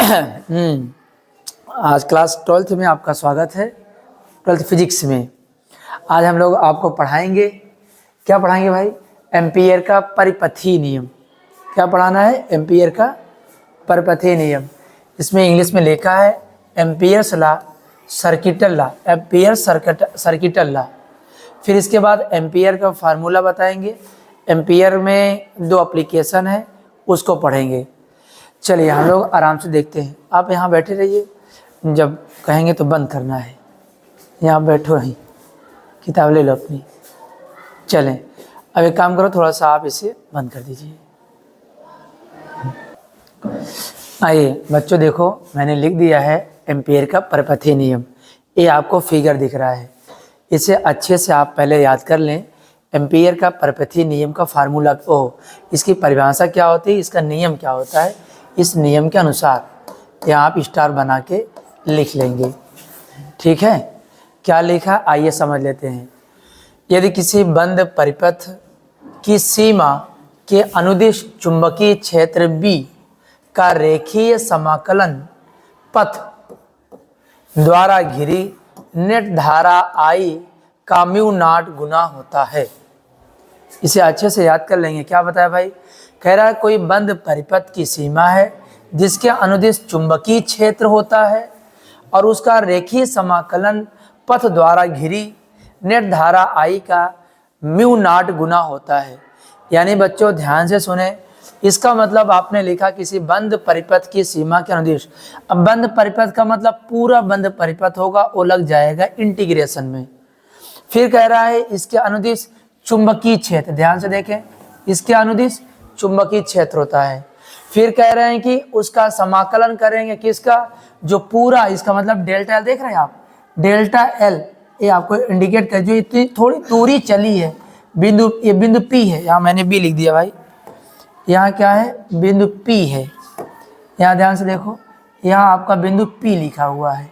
आज class 12th में आपका स्वागत है। 12th फिजिक्स में आज हम लोग आपको पढ़ाएंगे। क्या पढ़ाएंगे भाई? एम्पियर का परिपथीय नियम। क्या पढ़ाना है? एम्पियर का परिपथीय नियम। इसमें इंग्लिश में लिखा है Ampere's law, circuital law, ampere circuital law. फिर इसके बाद एम्पियर का फार्मूला बताएंगे। एम्पियर में 2 एप्लीकेशन है, उसको पढ़ेंगे। चलिए हम लोग आराम से देखते हैं। आप यहाँ बैठे रहिए, जब कहेंगे तो बंद करना है। यहाँ बैठो ही, किताब ले लो अपनी। चलें, अब एक काम करो, थोड़ा सा आप इसे बंद कर दीजिए। आइए बच्चों, देखो मैंने लिख दिया है एम्पियर का परिपथीय नियम। ये आपको फिगर दिख रहा है, इसे अच्छे से आप पहले याद कर लें। एम्पियर का परिपथीय नियम का फार्मूला इसकी परिभाषा क्या होती है, इसका नियम क्या होता है, इस नियम के अनुसार यहाँ आप स्टार बना के लिख लेंगे। ठीक है, क्या लिखा आइए समझ लेते हैं। यदि किसी बंद परिपथ की सीमा के अनुदिश चुंबकीय क्षेत्र B का रेखीय समाकलन पथ द्वारा घिरी नेट धारा I का म्यू नॉट गुना होता है। इसे अच्छे से याद कर लेंगे। क्या बताया भाई? कह रहा है कोई बंद परिपथ की सीमा है जिसके अनुदिश चुंबकीय क्षेत्र होता है और उसका रेखीय समाकलन पथ द्वारा घिरी नेट धारा I का म्यू नॉट गुना होता है। यानी बच्चों ध्यान से सुने, इसका मतलब आपने लिखा किसी बंद परिपथ की सीमा के अनुदिश। अब बंद परिपथ का मतलब पूरा बंद परिपथ होगा, वो लग जाएगा इंटीग्रेशन में। फिर कह रहा है इसके अनुदिश चुंबकीय क्षेत्र, ध्यान से देखें, इसके अनुदिश चुंबकीय क्षेत्र होता है। फिर कह रहे हैं कि उसका समाकलन करेंगे किसका, जो पूरा, इसका मतलब डेल्टा एल, देख रहे हैं आप, डेल्टा एल, ये आपको इंडिकेट कर, जो इतनी थोड़ी दूरी चली है बिंदु, ये बिंदु P है, यहाँ मैंने B लिख दिया भाई, यहाँ क्या है, बिंदु P है। यहाँ ध्यान से देखो, यहाँ आपका बिंदु P लिखा हुआ है।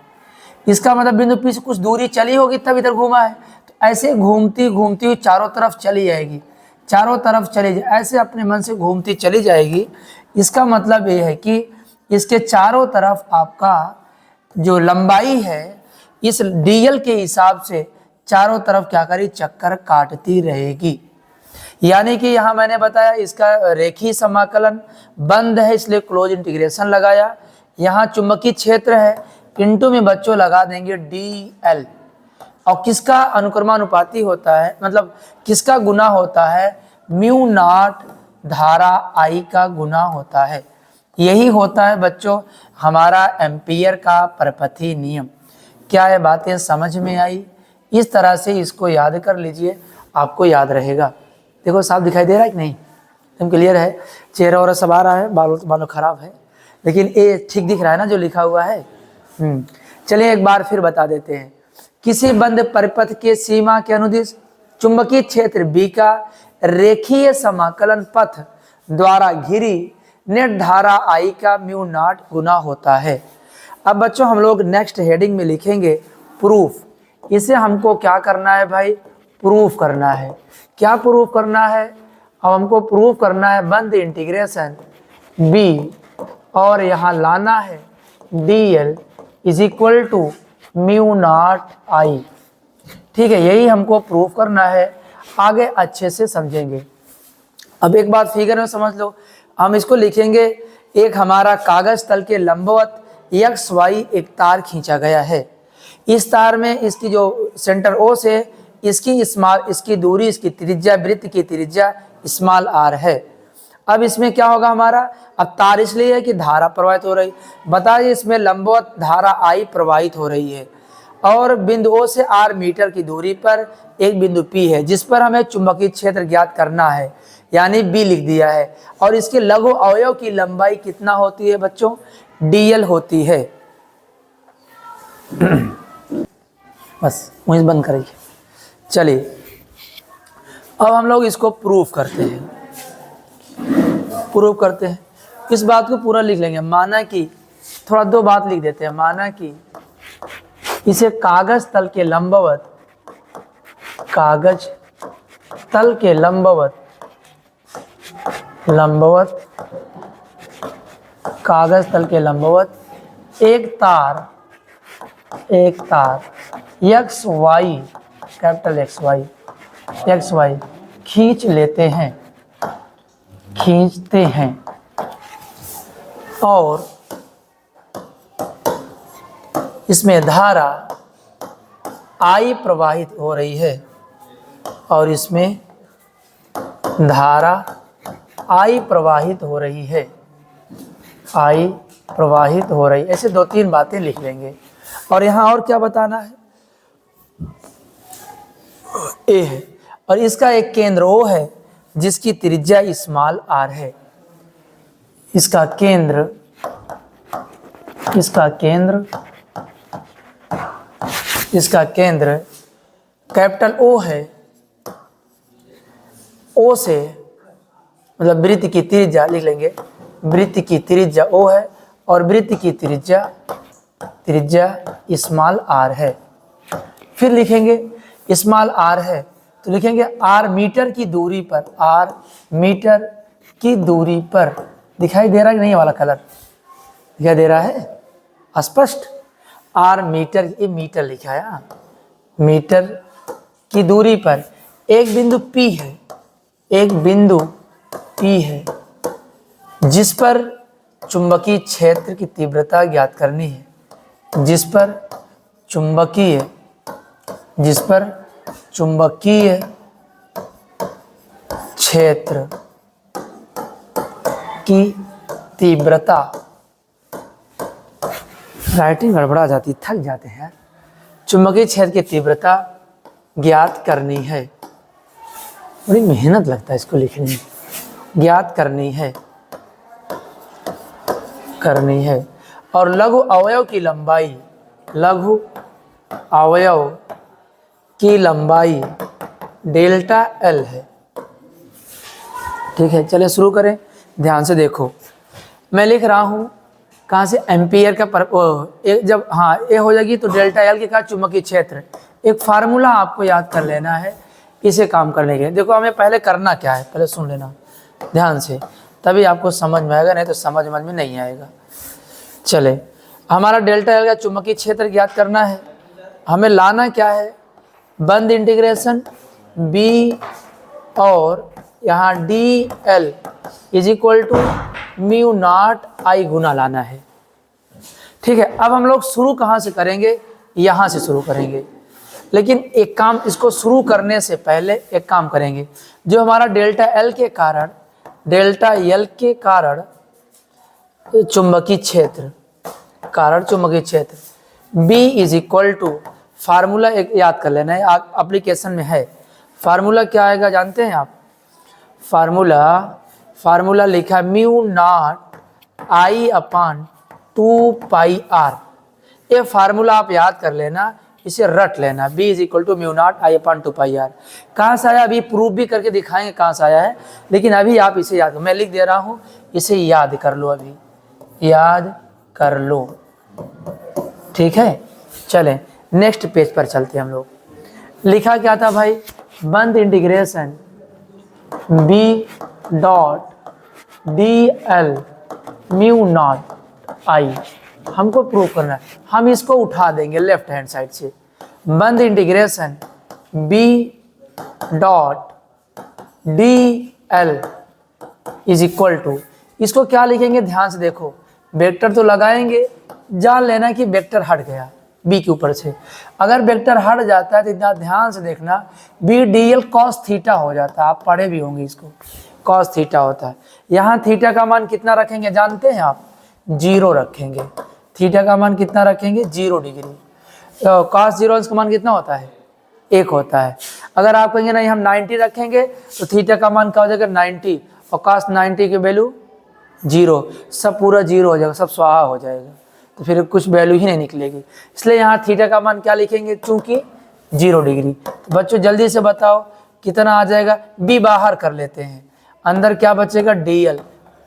इसका मतलब बिंदु P से कुछ दूरी चली होगी तब इधर घूमा है। तो ऐसे घूमती घूमती हुई चारों तरफ चली जाएगी, चारों तरफ चली जाए, ऐसे अपने मन से घूमती चली जाएगी। इसका मतलब ये है कि इसके चारों तरफ आपका जो लंबाई है इस डीएल के हिसाब से चारों तरफ क्या करी, चक्कर काटती रहेगी। यानी कि यहाँ मैंने बताया इसका रेखीय समाकलन बंद है, इसलिए क्लोज इंटीग्रेशन लगाया। यहाँ चुंबकीय क्षेत्र है, इंटू में बच्चों लगा देंगे डीएल, और किसका अनुक्रमानुपाती होता है, मतलब किसका गुना होता है, म्यू नॉट धारा I का गुना होता है। यही होता है बच्चों हमारा एम्पियर का परिपथीय नियम। क्या ये बातें समझ में आई? इस तरह से इसको याद कर लीजिए, आपको याद रहेगा। देखो साफ दिखाई दे रहा है कि नहीं, एकदम क्लियर है। चेहरा और सब आ रहा है, बालों खराब है, लेकिन ये ठीक दिख रहा है ना जो लिखा हुआ है। चलिए एक बार फिर बता देते हैं। किसी बंद परिपथ के सीमा के अनुदिश चुंबकीय क्षेत्र B का रेखीय समाकलन पथ द्वारा घिरी नेट धारा I का म्यू नॉट गुना होता है। अब बच्चों हम लोग नेक्स्ट हेडिंग में लिखेंगे प्रूफ। इसे हमको क्या करना है भाई? प्रूफ करना है। क्या प्रूफ करना है? अब हमको प्रूफ करना है बंद इंटीग्रेशन B और यहाँ लाना है DL is equal to mu naught I। ठीक है, यही हमको प्रूफ करना है, आगे अच्छे से समझेंगे। अब एक बात फिगर में समझ लो, हम इसको लिखेंगे, एक हमारा कागज तल के लंबवत XY एक तार खींचा गया है। इस तार में इसकी जो सेंटर O से इसकी दूरी, इसकी त्रिज्या, वृत्त की त्रिज्या स्मॉल r है। अब इसमें क्या होगा हमारा, अब तार इसलिए है कि धारा प्रवाहित हो रही, बताइए इसमें लंबवत धारा I प्रवाहित हो रही है और बिंदु O से R मीटर की दूरी पर एक बिंदु P है जिस पर हमें चुंबकीय क्षेत्र ज्ञात करना है, यानी B लिख दिया है। और इसके लघु अवयव की लंबाई कितना होती है बच्चों? DL होती है। बस मुझे बंद करिए। चलिए अब हम लोग इसको प्रूफ करते हैं। इस बात को पूरा लिख लेंगे। माना कि, थोड़ा 2 बात लिख देते हैं। माना कि इसे कागज तल के लंबवत कागज तल के लंबवत एक तार X Y, capital X Y खींचते हैं और इसमें धारा I प्रवाहित हो रही है और इसमें धारा I प्रवाहित हो रही है, ऐसे 2-3 बातें लिख लेंगे। और यहाँ और क्या बताना है, ए है और इसका एक केंद्र O है जिसकी त्रिज्या स्मॉल r है। इसका केंद्र कैपिटल O है। O से मतलब वृत्त की त्रिज्या लिख लेंगे, वृत्त की त्रिज्या O है और वृत्त की त्रिज्या स्मॉल r है। फिर लिखेंगे स्मॉल r है तो लिखेंगे r मीटर की दूरी पर, दिखाई दे रहा है कि नहीं, वाला कलर दिखाई दे रहा है स्पष्ट। r मीटर, ये मीटर लिखा है, मीटर की दूरी पर एक बिंदु P है, जिस पर चुंबकीय क्षेत्र की तीव्रता ज्ञात करनी है, जिस पर चुंबकीय क्षेत्र की तीव्रता, राइटिंग गड़बड़ा जाती, थक जाते हैं। चुंबकीय क्षेत्र की तीव्रता ज्ञात करनी है, बड़ी मेहनत लगता है इसको लिखने में, ज्ञात करनी है और लघु अवयव की लंबाई डेल्टा L है। ठीक है, चलिए शुरू करें। ध्यान से देखो, मैं लिख रहा हूँ कहाँ से, एम्पियर का जब ए हो जाएगी तो डेल्टा L के का चुंबकीय क्षेत्र, एक फार्मूला आपको याद कर लेना है इसे काम करने के लिए। देखो हमें पहले करना क्या है, पहले सुन लेना ध्यान से, तभी आपको समझ में आएगा, नहीं तो समझ में नहीं आएगा। चले, हमारा डेल्टा L का चुंबकीय क्षेत्र ज्ञात करना है। हमें लाना क्या है, बंद इंटीग्रेशन B और यहाँ dl is equal to mu naught I गुना लाना है। ठीक है, अब हम लोग शुरू कहाँ से करेंगे, यहाँ से शुरू करेंगे। लेकिन एक काम, इसको शुरू करने से पहले एक काम करेंगे, जो हमारा डेल्टा L के कारण चुंबकीय क्षेत्र B is equal to, formula एक याद कर लेना है, एप्लीकेशन में है। फार्मूला क्या आएगा जानते हैं आप, फार्मूला लिखा mu naught I upon 2 pi r। ये फार्मूला आप याद कर लेना, इसे रट लेना, B is equal to mu naught I upon 2 pi r। कहाँ से आया, अभी प्रूफ भी करके दिखाएंगे कहाँ से आया है, लेकिन अभी आप इसे याद, मैं लिख दे रहा हूँ, इसे याद कर लो, अभी याद कर लो। ठीक है, चलें नेक्स्ट पेज पर चलते हैं हम लोग। लिखा क्या था भाई, बंद integration B dot dl mu naught I, हमको प्रूव करना है, हम इसको उठा देंगे लेफ्ट हैंड साइड से। बंद integration B dot dl is equal to, इसको क्या लिखेंगे, ध्यान से देखो, वेक्टर तो लगाएंगे, जान लेना कि वेक्टर हट गया B के ऊपर से। अगर वेक्टर हट जाता है तो इतना ध्यान से देखना, B dl cos थीटा हो जाता है, आप पढ़े भी होंगे इसको, cos थीटा होता है। यहाँ थीटा का मान कितना रखेंगे जानते हैं आप, 0 रखेंगे। थीटा का मान कितना रखेंगे, 0 डिग्री। तो cos 0 का मान कितना होता है, 1 होता है। अगर आप कहेंगे नहीं हम 90 रखेंगे तो थीटा का मान क्या हो जाएगा, 90, और cos 90 की वैल्यू 0, सब पूरा 0 हो जाएगा, सब स्वाहा हो जाएगा, तो फिर कुछ वैल्यू ही नहीं निकलेगी। इसलिए यहाँ थीटा का मान क्या लिखेंगे, चूंकि 0 डिग्री। तो बच्चों जल्दी से बताओ कितना आ जाएगा, B बाहर कर लेते हैं, अंदर क्या बचेगा, dl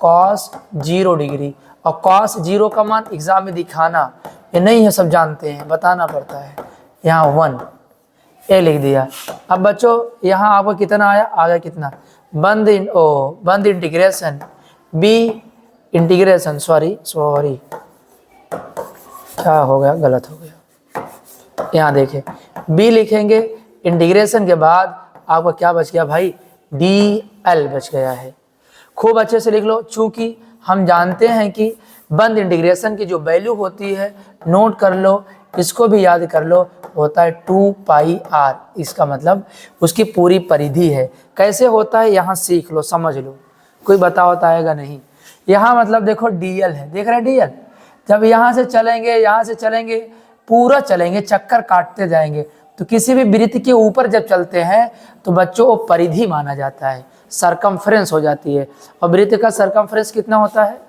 cos 0 डिग्री। और cos 0 का मान एग्जाम में दिखाना, ये नहीं है, सब जानते हैं, बताना पड़ता है। यहाँ 1 ए लिख दिया। अब बच्चों यहाँ आपको कितना आया, आ गया कितना, बंद इंटीग्रेशन B इंटीग्रेशन, सॉरी क्या हो गया, गलत हो गया। यहाँ देखें b लिखेंगे, इंटीग्रेशन के बाद आपका क्या बच गया भाई, dl बच गया है। खूब अच्छे से लिख लो, चूंकि हम जानते हैं कि बंद इंटीग्रेशन की जो वैल्यू होती है, नोट कर लो, इसको भी याद कर लो, होता है 2πr। इसका मतलब उसकी पूरी परिधि है। कैसे होता है यहाँ सीख लो, समझ लो, कोई बताएगा नहीं। यहाँ मतलब देखो dl है, देख रहे हैं dl, जब यहाँ से चलेंगे पूरा चलेंगे, चक्कर काटते जाएंगे, तो किसी भी वृत्त के ऊपर जब चलते हैं तो बच्चों वो परिधि माना जाता है, सरकमफ्रेंस हो जाती है। और वृत्त का सरकमफ्रेंस कितना होता है,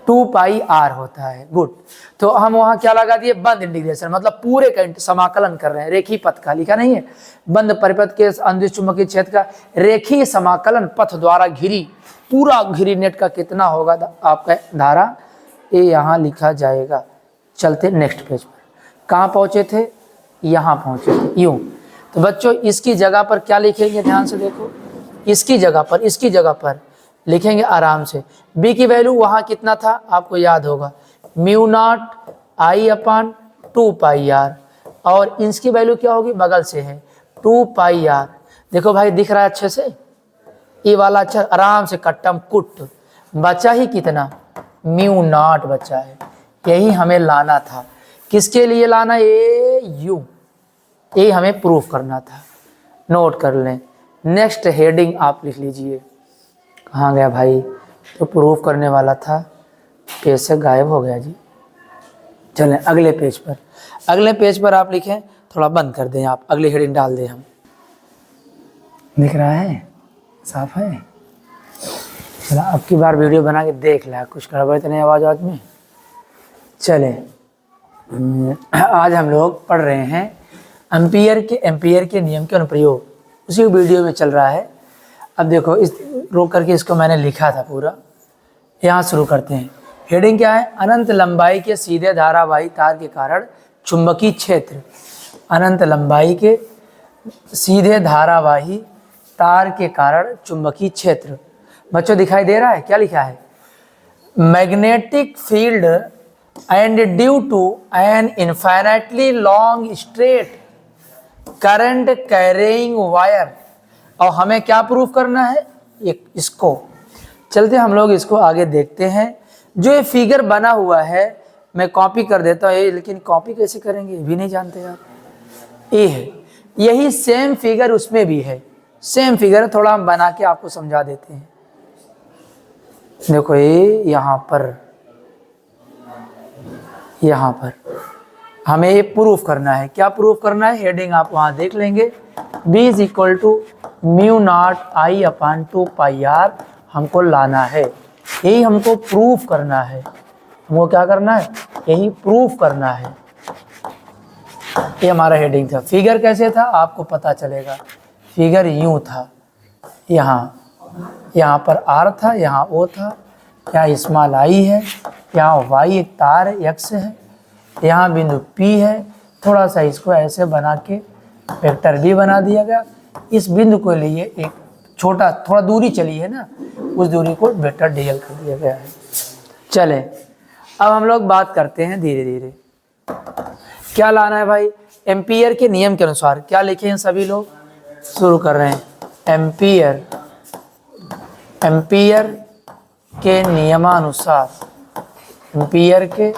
2πr होता है। गुड, तो हम वहाँ क्या लगा दिए, बंद इंटीग्रेशन, मतलब पूरे का समाकलन कर रहे हैं। रेखीय पथ का लिखा नहीं है, बंद परिपथ के अंदिश चुंबकीय क्षेत्र का रेखीय समाकलन पथ द्वारा घिरी, पूरा घिरी नेट का कितना होगा आपका धारा, ये यहाँ लिखा जाएगा। चलते नेक्स्ट पेज पर, कहाँ पहुँचे थे, यहाँ पहुँचे थे, यूँ। तो बच्चों इसकी जगह पर क्या लिखेंगे, ध्यान से देखो, इसकी जगह पर लिखेंगे आराम से। b की वैल्यू वहाँ कितना था आपको याद होगा, μ0 I/2πr, और इसकी वैल्यू क्या होगी, बगल से है 2πr। देखो भाई दिख रहा है अच्छे से, ये वाला अच्छा आराम से कट्टम कुट, बचा ही कितना, μ0 बचा है। यही हमें लाना था, किसके लिए लाना, ये हमें प्रूफ करना था। नोट कर लें। नेक्स्ट हेडिंग आप लिख लीजिए, कहाँ गया भाई, तो प्रूफ करने वाला था, पेज से गायब हो गया जी। चलें अगले पेज पर आप लिखें, थोड़ा बंद कर दें आप, अगली हेडिंग डाल दें हम। दिख रहा है, साफ है। चला अब की बार वीडियो बना के देख लिया, कुछ गड़बड़ तो नहीं आवाज़ में। चलें आज हम लोग पढ़ रहे हैं एम्पियर के नियम के अनुप्रयोग, उसी वीडियो में चल रहा है। अब देखो इस रोक करके इसको मैंने लिखा था पूरा, यहाँ शुरू करते हैं। हेडिंग क्या है, अनंत लंबाई के सीधे धारावाही तार के कारण चुंबकीय क्षेत्र। अनंत लंबाई के सीधे धारावाही तार के कारण चुंबकीय क्षेत्र। बच्चों दिखाई दे रहा है, क्या लिखा है, magnetic field and due to an infinitely long straight current carrying wire. और हमें क्या प्रूफ करना है, इसको चलते हम लोग इसको आगे देखते हैं। जो ये फिगर बना हुआ है, मैं कॉपी कर देता हूँ, लेकिन कॉपी कैसे करेंगे ये भी नहीं जानते आप। ये है, यही सेम फिगर उसमें भी है, सेम फिगर, थोड़ा हम बना के आपको समझा देते हैं। देखो ये यहाँ पर हमें ये प्रूफ करना है। क्या प्रूफ करना है, हेडिंग आप वहाँ देख लेंगे। b is equal to μ0 I/2πr हमको लाना है, यही हमको प्रूफ करना है। हमको क्या करना है, यही प्रूफ करना है। ये हमारा हेडिंग था। फिगर कैसे था आपको पता चलेगा, फिगर यूँ था, यहाँ पर R था, यहाँ O था, यहाँ स्मॉल I है, यहाँ Y एक तार है, X है, यहाँ बिंदु P है। थोड़ा सा इसको ऐसे बना के वेक्टर भी बना दिया गया। इस बिंदु को लिए एक छोटा थोड़ा दूरी चली है ना, उस दूरी को वेक्टर dl कर दिया गया है। चले अब हम लोग बात करते हैं धीरे धीरे, क्या लाना है भाई, एम्पियर के नियम के अनुसार। क्या लिखे हैं सभी लोग, शुरू कर रहे हैं। एम्पियर के नियमानुसार, एम्पियर के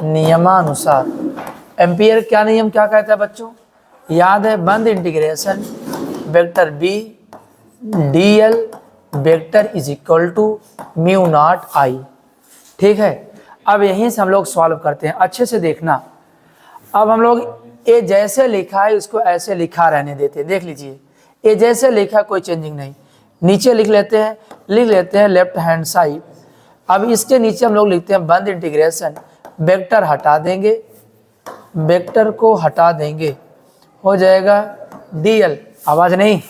नियमानुसार। एम्पियर क्या नियम क्या कहता है बच्चों, याद है, बंद integration vector b dl vector is equal to μ0 I। ठीक है, अब यहीं से हम लोग सॉल्व करते हैं, अच्छे से देखना। अब हम लोग ये जैसे लिखा है उसको ऐसे लिखा रहने देते हैं। देख लीजिए, ये जैसे लिखा कोई चेंजिंग नहीं, नीचे लिख लेते हैं लेफ्ट हैंड साइड। अब इसके नीचे हम लोग लिखते हैं बंद इंटीग्रेशन, वेक्टर हटा देंगे, वेक्टर को हटा देंगे, हो जाएगा dl, आवाज़ नहीं,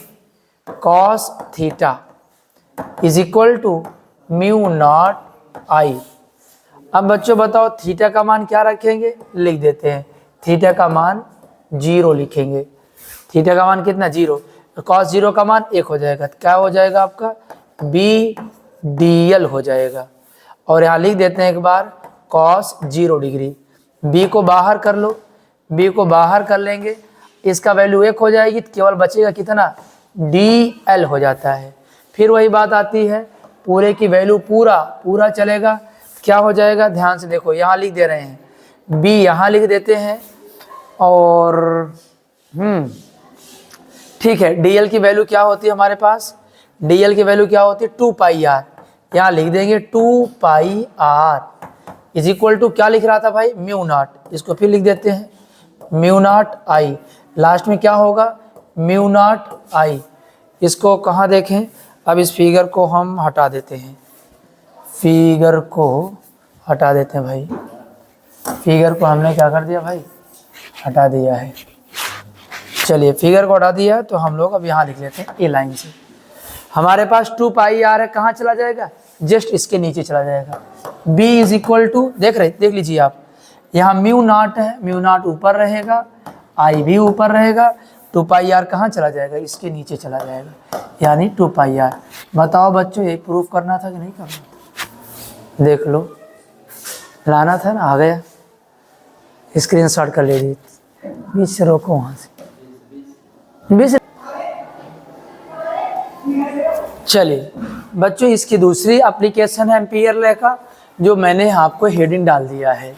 cos theta is equal to μ0 I। अब बच्चों बताओ थीटा का मान क्या रखेंगे, लिख देते हैं, थीटा का मान 0 लिखेंगे। थीटा का मान कितना, 0, cos 0 का मान 1 हो जाएगा, क्या हो जाएगा आपका b dl हो जाएगा। और यहाँ लिख देते हैं एक बार cos 0 डिग्री। b को बाहर कर लो, b को बाहर कर लेंगे, इसका वैल्यू 1 हो जाएगी, केवल बचेगा कितना, dl हो जाता है। फिर वही बात आती है, पूरे की वैल्यू पूरा चलेगा, क्या हो जाएगा, ध्यान से देखो, यहाँ लिख दे रहे हैं, b यहाँ लिख देते हैं, और ठीक है, dl की वैल्यू क्या होती है हमारे पास, dl की वैल्यू क्या होती है 2 पाई r, यहाँ लिख देंगे 2 pi r is equal to क्या लिख रहा था भाई, म्यू नॉट, इसको फिर लिख देते हैं म्यू नॉट आई, लास्ट में क्या होगा, म्यू नॉट आई। इसको कहाँ देखें, अब इस फिगर को हम हटा देते हैं, फिगर को हटा देते हैं भाई, फिगर को हमने क्या कर दिया भाई, हटा दिया है। चलिए फिगर को हटा दिया तो हम लोग अब यहाँ लिख लेते हैं ए लाइन से। हमारे पास 2 पाई आर है, कहाँ चला जाएगा, जस्ट इसके नीचे चला जाएगा। b इज इक्वल टू देख लीजिए आप, यहाँ म्यू नॉट है, म्यू नॉट ऊपर रहेगा, आई भी ऊपर रहेगा, 2 पाई आर कहाँ चला जाएगा, इसके नीचे चला जाएगा, यानी 2 पाई आर। बताओ बच्चों, ये प्रूफ करना था कि नहीं करना था, देख लो, लाना था ना, आ गया, स्क्रीनशॉट कर लीजिए, बीच से रोको, वहाँ से बीच। चलिए बच्चों, इसकी दूसरी एप्लीकेशन है एम्पीयर लॉ का, जो मैंने आपको हेडिंग डाल दिया है।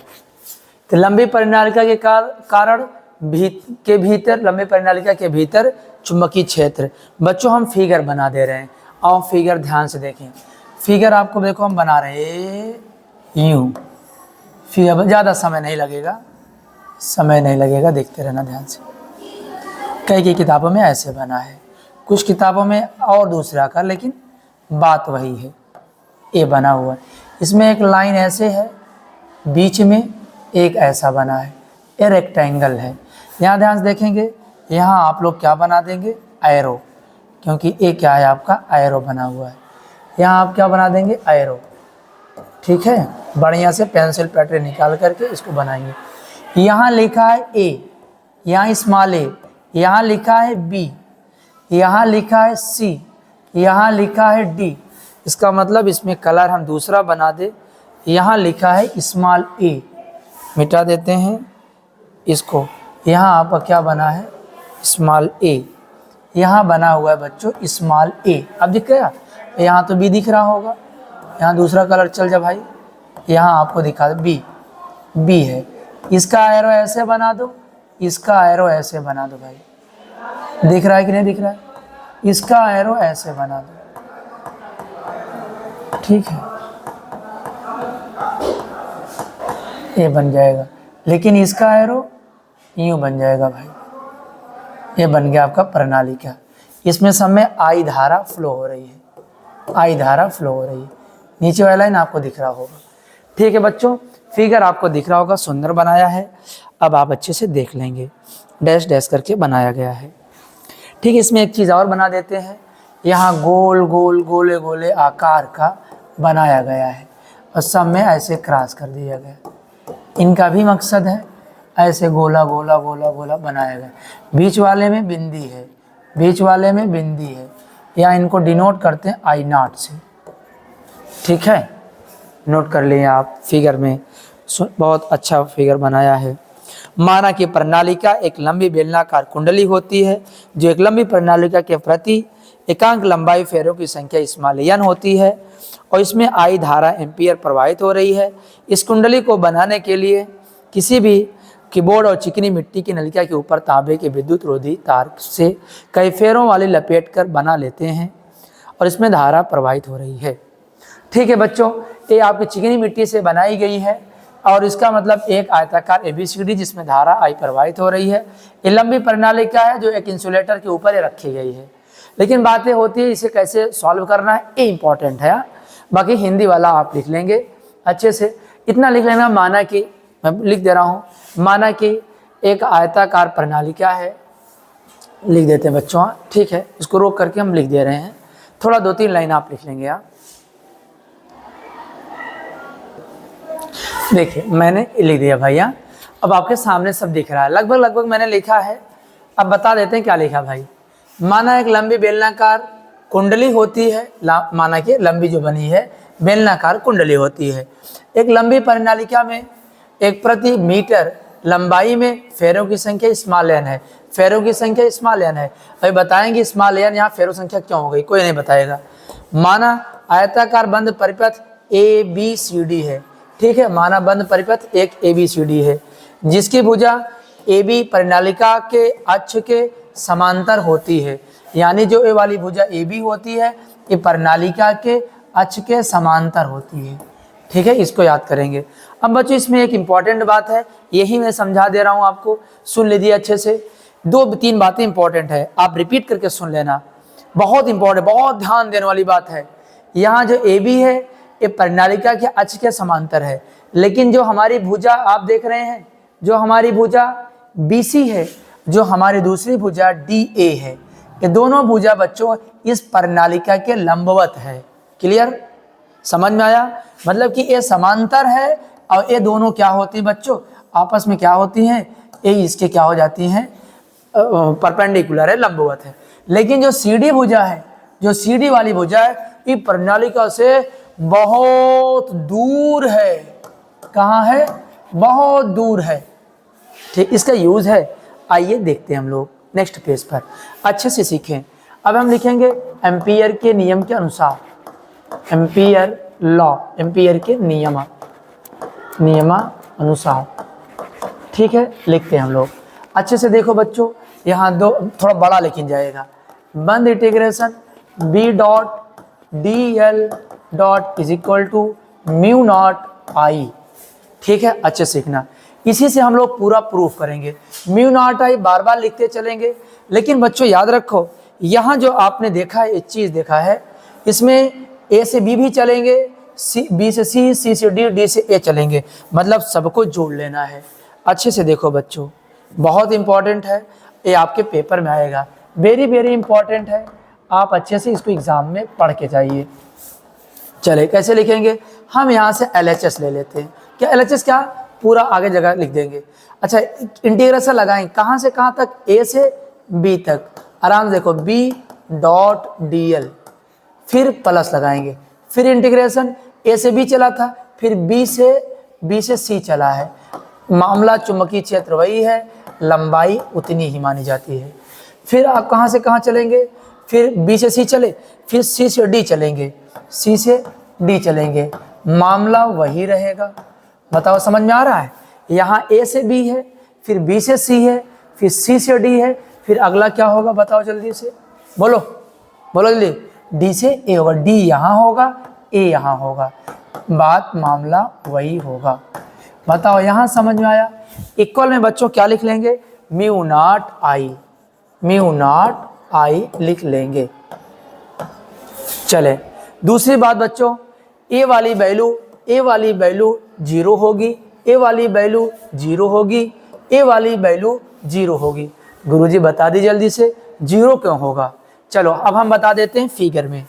तो लंबी परिनालिका के कारण भीतर, लंबी परिनालिका के भीतर चुंबकीय क्षेत्र। बच्चों हम फिगर बना दे रहे हैं, आओ फिगर ध्यान से देखें। फिगर आपको देखो हम बना रहे हैं यूं, फिगर ज़्यादा समय नहीं लगेगा, देखते रहना ध्यान से। कई किताबों में ऐसे बना है, कुछ किताबों में और दूसरा का, लेकिन बात वही है, ये बना हुआ है। इसमें एक लाइन ऐसे है, बीच में एक ऐसा बना है, ये रेक्टेंगल है। यहाँ ध्यान से देखेंगे, यहाँ आप लोग क्या बना देंगे, एरो, क्योंकि ये क्या है आपका, एरो बना हुआ है। यहाँ आप क्या बना देंगे, एरो, ठीक है, बढ़िया से पेंसिल पैटर्न निकाल करके इसको बनाएंगे। यहाँ लिखा है ए, यहाँ स्मॉल ए, यहाँ लिखा है बी, यहाँ लिखा है सी, यहाँ लिखा है डी। इसका मतलब इसमें कलर हम दूसरा बना दे। यहाँ लिखा है स्मॉल ए, मिटा देते हैं इसको। यहाँ आपका क्या बना है, स्मॉल ए, यहाँ बना हुआ है बच्चों स्मॉल ए। अब दिख गया, यहाँ तो बी दिख रहा होगा, यहाँ दूसरा कलर चल जा भाई, यहाँ आपको दिखा दे बी है। इसका एरो ऐसे बना दो, इसका एरो ऐसे बना दो भाई, दिख रहा है कि नहीं दिख रहा है, इसका एरो ऐसे बना दो, ठीक है, ये बन जाएगा। लेकिन इसका एरो यूं बन जाएगा भाई, ये बन गया आपका प्रणालिका। इसमें सब में आई धारा फ्लो हो रही है, आई धारा फ्लो हो रही है। नीचे वाला लाइन आपको दिख रहा होगा, ठीक है बच्चों, फिगर आपको दिख रहा होगा, सुंदर बनाया है। अब आप अच्छे से देख लेंगे, डैश डैश करके बनाया गया है, ठीक है। इसमें एक चीज़ और बना देते हैं, यहाँ गोल गोल गोले गोले आकार का बनाया गया है और सब में ऐसे क्रॉस कर दिया गया। इनका भी मकसद है ऐसे गोला गोला गोला गोला बनाया गया। बीच वाले में बिंदी है, बीच वाले में बिंदी है, या इनको डिनोट करते हैं आई नॉट से, ठीक है, नोट कर लिए आप फिगर में। बहुत अच्छा फिगर बनाया है। माना कि प्रणालिका एक लंबी बेलनाकार कुंडली होती है, जो एक लंबी प्रणालिका के प्रति एकांक लंबाई फेरों की संख्या स्मॉल एन होती है और इसमें आई धारा एम्पियर प्रवाहित हो रही है। इस कुंडली को बनाने के लिए किसी भी कीबोर्ड और चिकनी मिट्टी की नलिका के ऊपर तांबे के विद्युत रोधी तार से कई फेरों वाली लपेट कर बना लेते हैं और इसमें धारा प्रवाहित हो रही है, ठीक है बच्चों। ये आपकी चिकनी मिट्टी से बनाई गई है और इसका मतलब एक आयताकार ABCD जिसमें धारा आई प्रवाहित हो रही है। ये लंबी प्रणालिका है जो एक इंसुलेटर के ऊपर रखी गई है। लेकिन बातें होती है इसे कैसे सॉल्व करना है, ये इंपॉर्टेंट है। बाकी हिंदी वाला आप लिख लेंगे अच्छे से, इतना लिख लेना। माना कि मैं लिख दे रहा हूँ, माना कि एक आयताकार प्रणालिका है, लिख देते हैं बच्चों, ठीक है। इसको रोक करके हम लिख दे रहे हैं, थोड़ा 2-3 लाइन आप लिख लेंगे। आप देखिए मैंने लिख दिया भैया, अब आपके सामने सब दिख रहा है, लगभग मैंने लिखा है। अब बता देते हैं क्या लिखा भाई। माना एक लंबी बेलनाकार कुंडली होती है, माना कि लंबी जो बनी है बेलनाकार कुंडली होती है। एक लंबी परिनालिका में एक प्रति मीटर लंबाई में फेरों की संख्या स्मॉल एन है। फेरों की संख्या स्मॉल एन है। अभी बताएंगे स्मॉल एन यहाँ फेरों संख्या क्यों हो गई, कोई नहीं बताएगा। माना आयताकार बंद परिपथ ABCD है, ठीक है। माना बंद परिपथ एक ABCD है जिसकी भुजा AB परिनालिका के अक्ष के समांतर होती है। यानी जो ए वाली भुजा AB होती है ये परिनालिका के अक्ष के समांतर होती है, ठीक है। इसको याद करेंगे। अब बच्चों इसमें एक इंपॉर्टेंट बात है, यही मैं समझा दे रहा हूँ आपको, सुन लीजिए अच्छे से। 2-3 बातें इंपॉर्टेंट है, आप रिपीट करके सुन लेना, बहुत इंपॉर्टेंट, बहुत ध्यान देने वाली बात है। यहाँ जो AB है ये परिनालिका के अक्ष के समांतर है, लेकिन जो हमारी भुजा आप देख रहे हैं, जो हमारी भुजा BC है, जो हमारी दूसरी भुजा DA है, ये दोनों भुजा बच्चों इस परिनालिका के लंबवत है। क्लियर, समझ में आया? मतलब कि ये समांतर है और ये दोनों क्या होती हैं बच्चों, आपस में क्या होती हैं, ये इसके क्या हो जाती हैं, परपेंडिकुलर है, लंबवत है। लेकिन जो CD भुजा है, जो CD वाली भुजा है ये परिनालिका से बहुत दूर है। कहाँ है? बहुत दूर है, ठीक। इसका यूज है, आइए देखते हैं हम लोग नेक्स्ट पेज पर, अच्छे से सीखें। अब हम लिखेंगे एम्पियर के नियम के अनुसार, एम्पियर लॉ, एम्पियर के नियमानुसार, ठीक है। लिखते हैं हम लोग, अच्छे से देखो बच्चों। यहाँ दो थोड़ा बड़ा लिखिन जाएगा, बंद integration B dot DL dot is equal to mu naught I, ठीक है। अच्छे सीखना, इसी से हम लोग पूरा प्रूफ करेंगे। म्यू नॉट I बार बार लिखते चलेंगे, लेकिन बच्चों याद रखो यहाँ जो आपने देखा है, एक चीज़ देखा है, इसमें A से B भी चलेंगे, B से C, C से D, D से A चलेंगे, मतलब सबको जोड़ लेना है। अच्छे से देखो बच्चों, बहुत इंपॉर्टेंट है, ये आपके पेपर में आएगा, वेरी वेरी इंपॉर्टेंट है। आप अच्छे से इसको एग्जाम में पढ़ के जाइए। चले कैसे लिखेंगे, हम यहाँ से LHS ले लेते हैं। क्या LHS, क्या पूरा आगे जगह लिख देंगे। अच्छा, इंटीग्रेशन लगाएं कहाँ से कहाँ तक, A से B तक। आराम से देखो B डॉट DL, फिर प्लस लगाएंगे, फिर इंटीग्रेशन A से B चला था, फिर B से C चला है। मामला चुंबकीय क्षेत्र वही है, लंबाई उतनी ही मानी जाती है। फिर आप कहाँ से कहाँ चलेंगे, फिर B से C चले, फिर C से D चलेंगे, C से D चलेंगे, मामला वही रहेगा। बताओ समझ में आ रहा है? यहाँ A से B है, फिर B से C है, फिर C से D है, फिर अगला क्या होगा बताओ जल्दी से, बोलो बोलो जल्दी। D से A होगा, D यहाँ होगा, A यहाँ होगा, बात मामला वही होगा। बताओ यहाँ समझ में आया? इक्वल में बच्चों क्या लिख लेंगे, म्यू नॉट I लिख लेंगे। चले दूसरी बात बच्चों, A वाली वैल्यू 0 होगी, A वाली वैल्यू 0 होगी, A वाली वैल्यू 0 होगी। गुरुजी बता दी जल्दी से 0 क्यों होगा। चलो अब हम बता देते हैं फिगर में,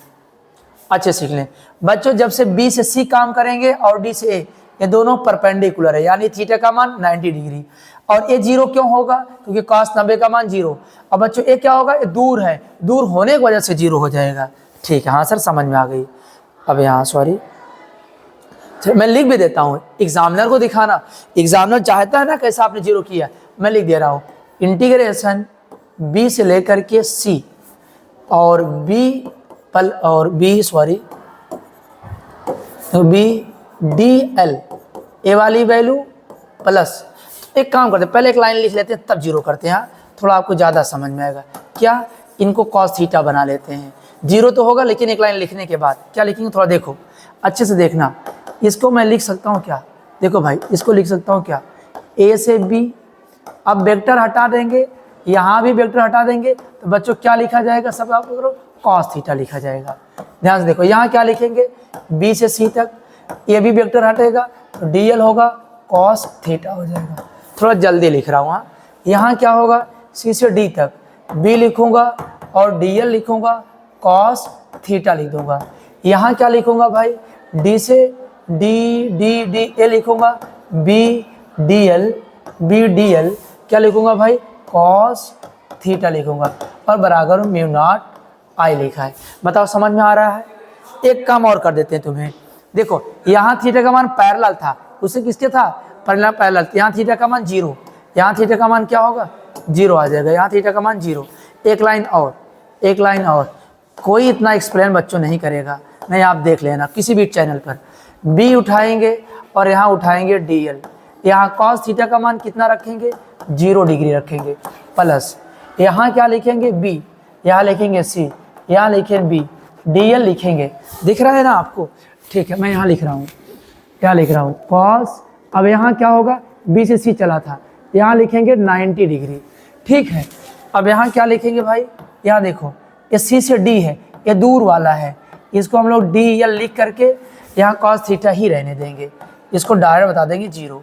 अच्छे सीख लें बच्चों। जब से B से C काम करेंगे और D से A, ये दोनों परपेंडिकुलर है, यानी थीटा का मान 90 डिग्री। और ये 0 क्यों होगा, क्योंकि cos 90 का मान 0। अब बच्चों ये क्या होगा, ये दूर है, दूर होने की वजह से 0 हो जाएगा, ठीक है। हाँ सर समझ में आ गई। अब यहाँ सॉरी मैं लिख भी देता हूँ, एग्जामिनर को दिखाना, एग्जामिनर चाहता है ना कैसा आपने 0 किया, मैं लिख दे रहा हूँ। इंटीग्रेशन B से लेकर के C और B DL, A वाली वैल्यू प्लस। एक काम करते हैं, पहले एक लाइन लिख लेते हैं तब 0 करते हैं, थोड़ा आपको ज़्यादा समझ में आएगा। क्या, इनको cos थीटा बना लेते हैं। 0 तो होगा, लेकिन एक लाइन लिखने के बाद क्या लिखेंगे, थोड़ा देखो अच्छे से देखना। इसको मैं लिख सकता हूँ क्या, देखो भाई इसको लिख सकता हूँ क्या, A से B। अब वेक्टर हटा देंगे, यहाँ भी वेक्टर हटा देंगे, तो बच्चों क्या लिखा जाएगा, सब आप करो, cos थीटा लिखा जाएगा। ध्यान से देखो, यहाँ क्या लिखेंगे, B से C तक, ये भी वेक्टर हटेगा तो DL होगा, cos थीटा हो जाएगा। थोड़ा जल्दी लिख रहा हूँ। हाँ, यहाँ क्या होगा, C से D तक B लिखूँगा और DL लिखूँगा, cos थीटा लिख दूँगा। यहाँ क्या लिखूँगा भाई, D से D लिखूँगा, B DL क्या लिखूँगा भाई, cos थीटा लिखूँगा, और बराबर म्यू नॉट I लिखा है। बताओ समझ में आ रहा है? एक काम और कर देते हैं तुम्हें, देखो यहाँ थीटा का मान पैरेलल था, उसे किसके था, पैरेलल। यहाँ थीटा का मान 0, यहाँ थीटा का मान क्या होगा, 0 आ जाएगा, यहाँ थीटा का मान 0। एक लाइन और, एक लाइन और, कोई इतना एक्सप्लेन बच्चों नहीं करेगा, नहीं आप देख लेना किसी भी चैनल पर। b उठाएंगे और यहाँ उठाएंगे dl, यहाँ cos थीटा का मान कितना रखेंगे, 0 डिग्री रखेंगे, प्लस यहाँ क्या लिखेंगे b, यहाँ लिखेंगे c, यहाँ लिखेंगे b, dl लिखेंगे, दिख रहा है ना आपको, ठीक है। मैं यहाँ लिख रहा हूँ, क्या लिख रहा हूँ, cos, अब यहाँ क्या होगा, b से c चला था, यहाँ लिखेंगे 90 डिग्री, ठीक है। अब यहाँ क्या लिखेंगे भाई, यहाँ देखो ये c से d है, ये दूर वाला है, इसको हम लोग dl लिख करके यहाँ cos थीटा ही रहने देंगे, इसको डायरेक्ट बता देंगे 0।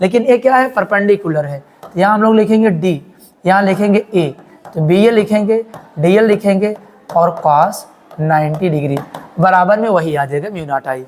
लेकिन ये क्या है, परपेंडिकुलर है, यहाँ हम लोग लिखेंगे d, यहाँ लिखेंगे a, तो bl लिखेंगे, dl लिखेंगे और cos 90 डिग्री बराबर में वही आ जाएगा म्यू नॉट आई।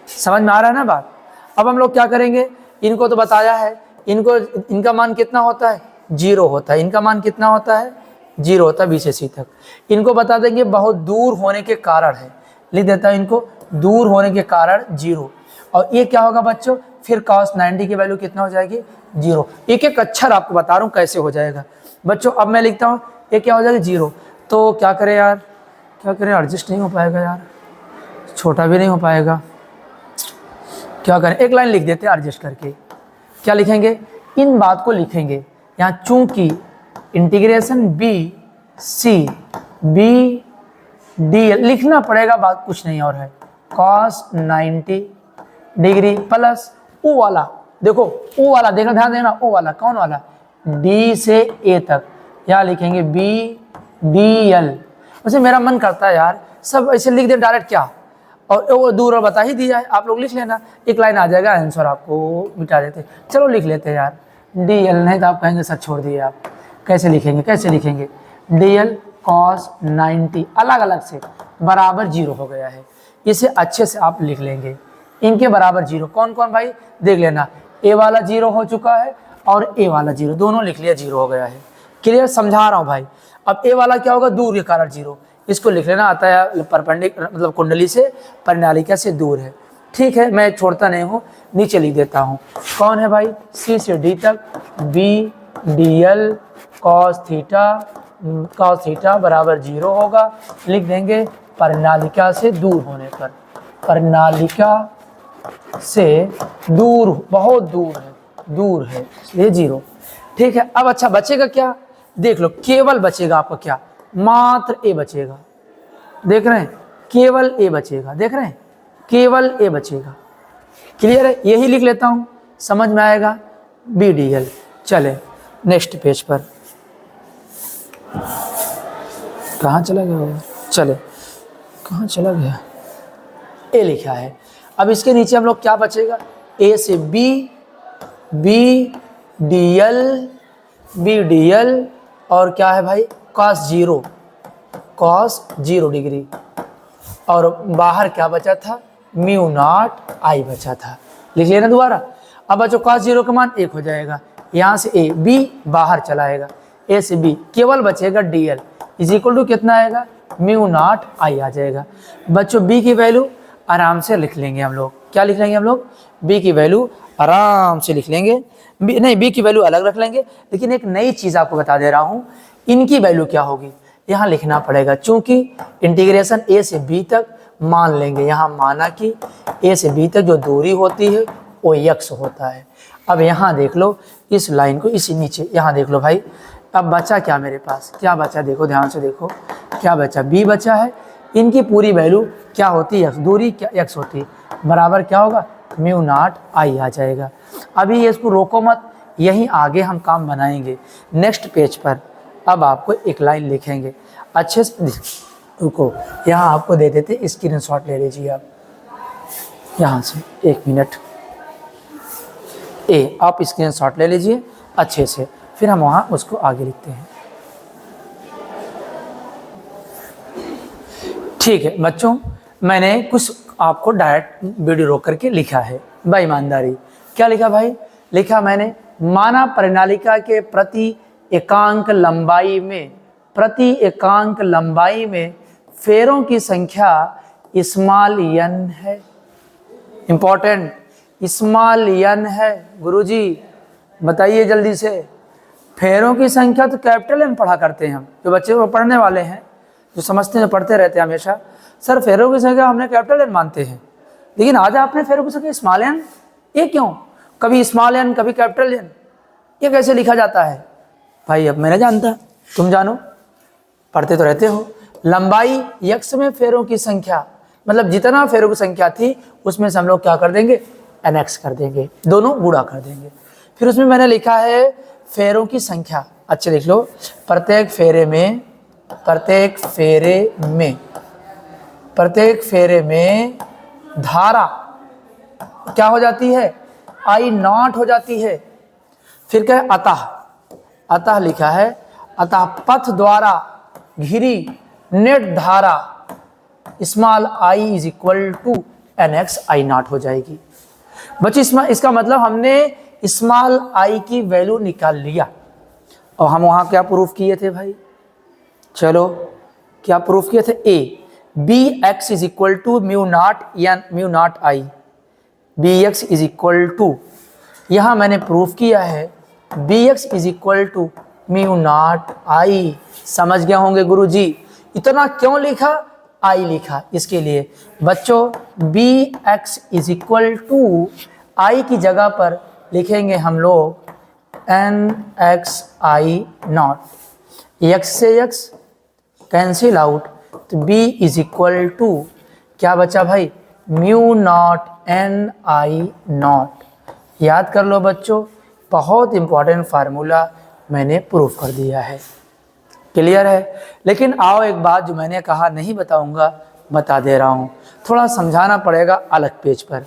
समझ में आ रहा है ना बात। अब हम लोग क्या करेंगे, इनको तो बताया है, इनका मान कितना होता है, 0 होता है, इनका मान कितना होता है, 0 होता है b से c तक। इनको बता देंगे बहुत दूर होने के कारण है, लिख देता हूँ इनको, दूर होने के कारण 0। और ये क्या होगा बच्चों, फिर cos 90 की वैल्यू कितना हो जाएगी, 0। एक एक अक्षर आपको बता रहा हूँ कैसे हो जाएगा बच्चों। अब मैं लिखता हूँ ये क्या हो जाएगा 0, तो क्या करें यार, क्या करें, एडजस्ट नहीं हो पाएगा यार, छोटा भी नहीं हो पाएगा, क्या करें, एक लाइन लिख देते हैं एडजस्ट करके। क्या लिखेंगे, इन बात को लिखेंगे यहाँ, चूंकि integration b c b d लिखना पड़ेगा, बात कुछ नहीं और है, cos 90 डिग्री प्लस u वाला, देखो u वाला, देखना ध्यान देना, u वाला कौन वाला, d से a तक, यहाँ लिखेंगे b dl। वैसे मेरा मन करता है यार सब ऐसे लिख दे डायरेक्ट, क्या और वो दूर और बता ही दिया है, आप लोग लिख लेना, एक लाइन आ जाएगा आंसर, आपको मिटा देते। चलो लिख लेते हैं यार, dl, नहीं तो आप कहेंगे सर छोड़ दिए आप, कैसे लिखेंगे, कैसे लिखेंगे, dl cos 90 अलग अलग से बराबर 0 हो गया है, इसे अच्छे से आप लिख लेंगे, इनके बराबर 0 कौन कौन भाई देख लेना, a वाला 0 हो चुका है और a वाला 0, दोनों लिख लिया, 0 हो गया है, क्लियर, समझा रहा हूँ भाई। अब a वाला क्या होगा, दूर के कारण 0, इसको लिख लेना, आता है परपेंडिकुलर मतलब कुंडली से, परिनालिका से दूर है, ठीक है। मैं छोड़ता नहीं हूँ, नीचे लिख देता हूँ, कौन है भाई, c से d तक b dl cos थीटा बराबर 0 होगा, लिख देंगे परिनालिका से दूर होने पर, परिनालिका से दूर, बहुत दूर है ये 0, ठीक है। अब अच्छा बचेगा क्या, देख लो, केवल बचेगा आपका क्या, मात्र a बचेगा, देख रहे हैं, केवल a बचेगा, देख रहे हैं, केवल a बचेगा, क्लियर है, यही लिख लेता हूँ, समझ में आएगा, b dl। चले नेक्स्ट पेज पर, कहाँ चला गया वो, चले कहाँ चला गया, a लिखा है। अब इसके नीचे हम लोग क्या बचेगा, a से b dl और क्या है भाई, cos 0 डिग्री, और बाहर क्या बचा था, म्यू नॉट आई बचा था, लिख लेना दोबारा। अब बच्चों cos 0 का मान 1 हो जाएगा, यहाँ से a b बाहर चलाएगा, a से b केवल बचेगा dl इज इक्वल टू कितना आएगा, म्यू नॉट आई आ जाएगा। बच्चों b की वैल्यू आराम से लिख लेंगे हम लोग, क्या लिख लेंगे हम लोग, b की वैल्यू आराम से लिख लेंगे, b की वैल्यू अलग रख लेंगे। लेकिन एक नई चीज़ आपको बता दे रहा हूँ, इनकी वैल्यू क्या होगी यहाँ लिखना पड़ेगा, चूंकि इंटीग्रेशन a से b तक मान लेंगे, यहाँ माना कि a से b तक जो दूरी होती है वो x होता है। अब यहाँ देख लो इस लाइन को, इसी नीचे यहाँ देख लो भाई, अब बचा क्या मेरे पास, क्या बचा, देखो ध्यान से देखो, क्या बचा, b बचा है, इनकी पूरी वैल्यू क्या होती है, x, दूरी क्या x होती है, बराबर क्या होगा, म्यू नॉट आई आ जाएगा। अभी इसको रोको मत, यहीं आगे हम काम बनाएंगे नेक्स्ट पेज पर। अब आपको एक लाइन लिखेंगे, अच्छे से रुको, यहाँ आपको दे देते, स्क्रीनशॉट ले लीजिए आप यहाँ से, 1 मिनट, आप स्क्रीनशॉट ले लीजिए अच्छे से, फिर हम वहाँ उसको आगे लिखते हैं, ठीक है बच्चों। मैंने कुछ आपको डायरेक्ट वीडियो रोक करके लिखा है बेईमानदारी, क्या लिखा भाई, लिखा मैंने, माना परिनालिका के प्रति एकांक लंबाई में फेरों की संख्या स्मॉल n है, इंपॉर्टेंट स्मॉल n है गुरुजी, बताइए जल्दी से। फेरों की संख्या तो कैपिटल N पढ़ा करते हैं हम, जो बच्चे को पढ़ने वाले हैं, जो समझते हैं, पढ़ते रहते हैं हमेशा, सर फेरों की संख्या हमने कैपिटल N मानते हैं, लेकिन आज आपने फेरों की संख्या स्मॉल n, ये क्यों? कभी स्मॉल n कभी कैपिटल N, ये कैसे लिखा जाता है भाई? अब मैं नहीं जानता, तुम जानो, पढ़ते तो रहते हो। लंबाई x में फेरों की संख्या, मतलब जितना फेरों की संख्या थी उसमें से हम लोग क्या कर देंगे, nx कर देंगे, दोनों गुणा कर देंगे। फिर उसमें मैंने लिखा है फेरों की संख्या, अच्छे लिख लो, प्रत्येक फेरे में धारा क्या हो जाती है, I0 हो जाती है। फिर क्या है, अतः लिखा है, अतः पथ द्वारा घिरी नेट धारा small I is equal to nx I0 हो जाएगी। बच्चे इसका मतलब हमने स्मॉल I की वैल्यू निकाल लिया, और हम वहां क्या प्रूफ किए थे भाई? चलो क्या प्रूफ किए थे? bx is equal to mu naught I, bx is equal to, यहां मैंने प्रूफ किया है bx is equal to mu naught I। समझ गए होंगे गुरुजी, इतना क्यों लिखा, I लिखा इसके लिए। बच्चों bx is equal to I की जगह पर लिखेंगे हम लोग nx I0, x से x कैंसिल आउट, तो b इज इक्वल टू क्या बचा भाई, म्यू नॉट ni0। याद कर लो बच्चों, बहुत इंपॉर्टेंट फार्मूला मैंने प्रूफ कर दिया है, क्लियर है। लेकिन आओ एक बात जो मैंने कहा नहीं बताऊंगा, बता दे रहा हूँ, थोड़ा समझाना पड़ेगा अलग पेज पर।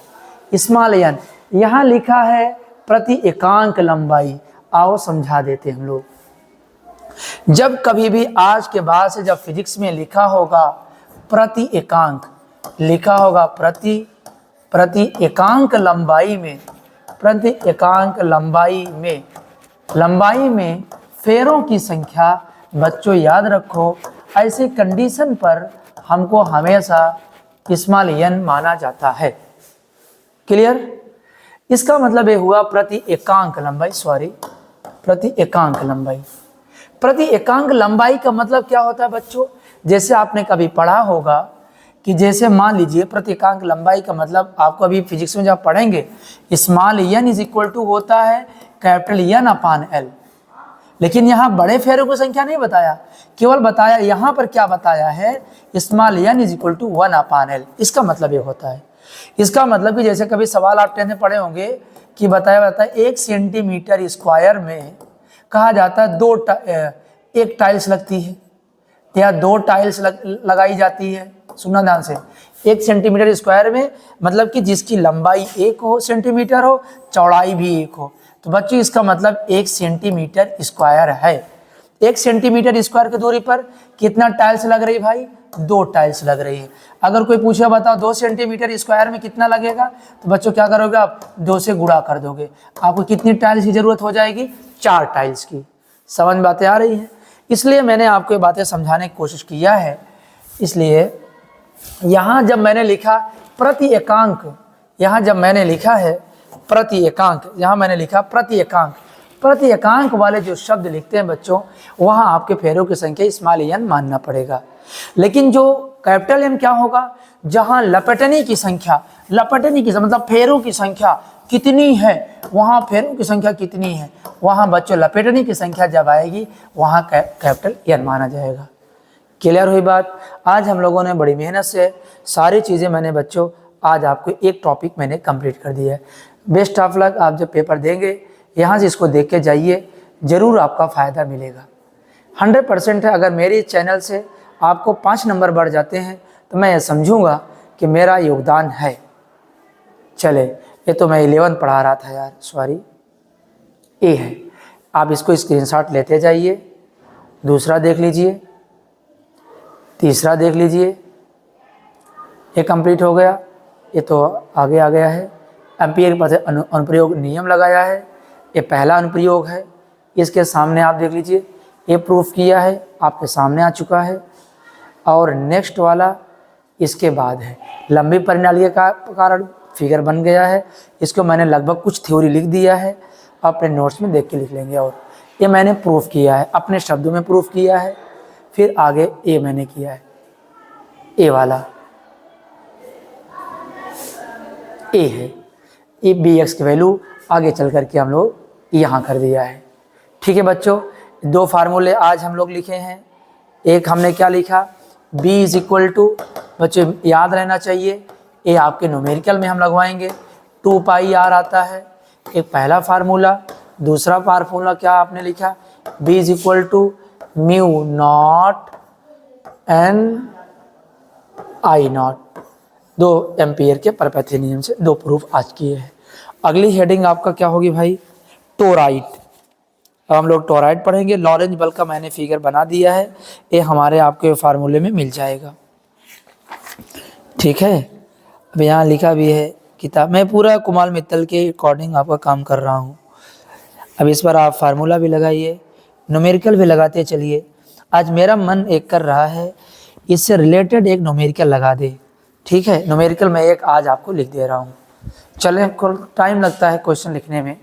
स्मॉल n यहाँ लिखा है प्रति एकांक लंबाई, आओ समझा देते हम लोग। जब कभी भी आज के बाद से जब फिजिक्स में लिखा होगा प्रति एकांक, लिखा होगा प्रति एकांक लंबाई में फेरों की संख्या, बच्चों याद रखो ऐसी कंडीशन पर हमको हमेशा स्मॉल n माना जाता है, क्लियर। इसका मतलब ये हुआ प्रति एकांक लंबाई का मतलब क्या होता है बच्चों? जैसे आपने कभी पढ़ा होगा कि जैसे मान लीजिए प्रति एकांक लंबाई का मतलब आपको अभी फिजिक्स में जब पढ़ेंगे, small n is equal to होता है कैपिटल N अपान L। लेकिन यहाँ बड़े फेरों की संख्या नहीं बताया, केवल बताया यहाँ पर क्या बताया है, small n is equal to 1 upon L। इसका मतलब ये होता है, इसका मतलब कि जैसे कभी सवाल आप 10th में पढ़े होंगे कि बताया 1 सेंटीमीटर स्क्वायर में कहा जाता है एक टाइल्स लगती है या 2 टाइल्स लगाई जाती है। सुनना ध्यान से, 1 सेंटीमीटर स्क्वायर में मतलब कि जिसकी लंबाई 1 सेंटीमीटर हो, चौड़ाई भी 1 हो, तो बच्चों इसका मतलब 1 सेंटीमीटर स्क्वायर है। 1 सेंटीमीटर स्क्वायर की दूरी पर कितना टाइल्स लग रही भाई, 2 टाइल्स लग रही है। अगर कोई पूछे बताओ 2 सेंटीमीटर स्क्वायर में कितना लगेगा, तो बच्चों क्या करोगे आप, 2 से गुणा कर दोगे, आपको कितनी टाइल्स की जरूरत हो जाएगी, 4 टाइल्स की। समझ बातें आ रही हैं? इसलिए मैंने आपको ये बातें समझाने की कोशिश किया है। इसलिए यहाँ जब मैंने लिखा प्रति एकांक, यहाँ जब मैंने लिखा है प्रति एकांक, यहाँ मैंने लिखा प्रति एकांक वाले जो शब्द लिखते हैं बच्चों, वहाँ आपके फेरों की संख्या स्मॉल n मानना पड़ेगा। लेकिन जो कैपिटल N क्या होगा, जहाँ लपेटने की संख्या मतलब फेरों की संख्या कितनी है, वहाँ फेरों की संख्या कितनी है, वहाँ बच्चों लपेटने की संख्या जब आएगी वहाँ कैपिटल N माना जाएगा। क्लियर हुई बात? आज हम लोगों ने बड़ी मेहनत से सारी चीज़ें मैंने बच्चों आज आपको एक टॉपिक मैंने कंप्लीट कर दिया है। बेस्ट ऑफ लक, आप जब पेपर देंगे यहाँ से इसको देख के जाइए, ज़रूर आपका फ़ायदा मिलेगा। 100% है। अगर मेरे चैनल से आपको 5 नंबर बढ़ जाते हैं तो मैं ये समझूंगा कि मेरा योगदान है। चले, ये तो मैं 11 पढ़ा रहा था यार, सॉरी, ए है। आप इसको स्क्रीनशॉट लेते जाइए, दूसरा देख लीजिए, तीसरा देख लीजिए, ये कंप्लीट हो गया, ये तो आगे आ गया है। एम्पियर पर अनुप्रयोग नियम लगाया है, ये पहला अनुप्रयोग है, इसके सामने आप देख लीजिए, ये प्रूफ किया है, आपके सामने आ चुका है। और नेक्स्ट वाला इसके बाद है लंबी प्रणाली का कारण फिगर बन गया है। इसको मैंने लगभग कुछ थ्योरी लिख दिया है, अपने नोट्स में देख के लिख लेंगे। और ये मैंने प्रूफ किया है, अपने शब्दों में प्रूफ किया है। फिर आगे ए मैंने किया है, ए वाला ए है, ए बी एक्स की वैल्यू आगे चल करके हम लोग यहाँ कर दिया है। ठीक है बच्चों, दो फार्मूले आज हम लोग लिखे हैं। एक हमने क्या लिखा, b इज इक्वल टू, बच्चों याद रहना चाहिए, ये आपके न्यूमेरिकल में हम लगवाएंगे, 2 पाई r आता है, एक पहला फार्मूला। दूसरा फार्मूला क्या आपने लिखा, b is equal to mu naught n I naught. 2 ampere के परपैथी नियम से 2 प्रूफ आज किए हैं। अगली हेडिंग आपका क्या होगी भाई, टोराइड। अब हम लोग टोराइड पढ़ेंगे। लॉरेंज बल्ब का मैंने फिगर बना दिया है, ये हमारे आपके फार्मूले में मिल जाएगा। ठीक है, अब यहाँ लिखा भी है किताब, मैं पूरा कुमाल मित्तल के अकॉर्डिंग आपका काम कर रहा हूँ। अब इस पर आप फार्मूला भी लगाइए, न्यूमेरिकल भी लगाते चलिए। आज मेरा मन एक कर रहा है इससे रिलेटेड एक न्यूमेरिकल लगा दे। ठीक है, न्यूमेरिकल मैं एक आज आपको लिख दे रहा हूँ। चलें, टाइम लगता है क्वेश्चन लिखने में।